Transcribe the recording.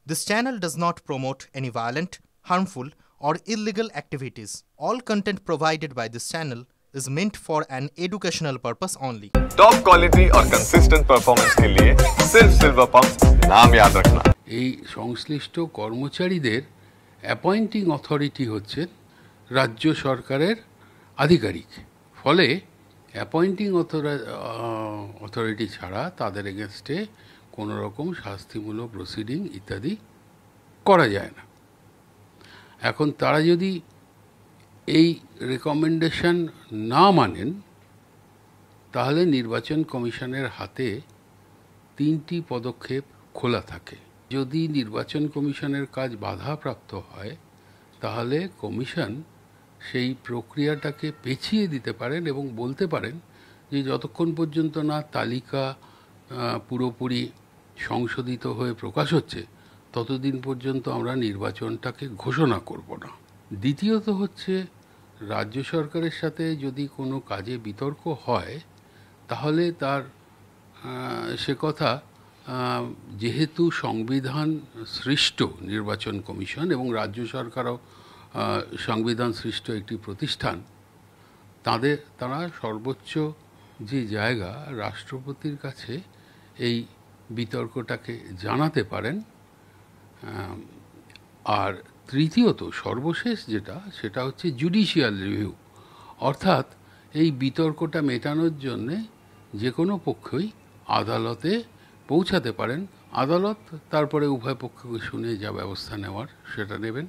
This channel does not promote any violent, harmful, or illegal activities. All content provided by this channel is meant for an educational purpose only. Top quality और consistent performance के लिए सिर्फ silver pump नाम याद रखना। এই সংশ্লিষ্ট কর্মচারীদের অ্যাপয়েন্টিং অথরিটি হচ্ছেন রাজ্য সরকারের আধিকারিক। ফলে অ্যাপয়েন্টিং অথরিটি ছাড়া তাদের এগেনস্টে কোনো রকম শাস্তিমূলক প্রসিডিং ইত্যাদি করা যায় না। এখন তারা যদি এই রেকমেন্ডেশন না মানেন তাহলে নির্বাচন কমিশনের হাতে 3টি পদক্ষেপ খোলা থাকে। যদি নির্বাচন কমিশনের কাজ বাধাপ্রাপ্ত হয় তাহলে কমিশন সেই প্রক্রিয়াটাকে পেছিয়ে দিতে পারেন এবং বলতে পারেন যে যতক্ষণ পর্যন্ত না তালিকা পুরোপুরি সংশোধিত হয়ে প্রকাশ হচ্ছে ততদিন পর্যন্ত আমরা নির্বাচনটাকে ঘোষণা করব না। দ্বিতীয়ত হচ্ছে রাজ্য সরকারের সাথে যদি কোনো কাজে বিতর্ক হয় তাহলে তার সে কথা যেহেতু সংবিধান সৃষ্ট নির্বাচন কমিশন এবং রাজ্য সরকারও সংবিধান সৃষ্ট একটি প্রতিষ্ঠান, তারা সর্বোচ্চ যে জায়গা রাষ্ট্রপতির কাছে এই বিতর্কটাকে জানাতে পারেন। আর তৃতীয়ত সর্বশেষ সেটা হচ্ছে জুডিশিয়াল রিভিউ, অর্থাৎ এই বিতর্কটা মেটানোর জন্যে যে কোনো পক্ষই আদালতে পৌঁছাতে পারেন। আদালত তারপরে উভয় পক্ষকে শুনে যা ব্যবস্থা নেওয়ার সেটা নেবেন।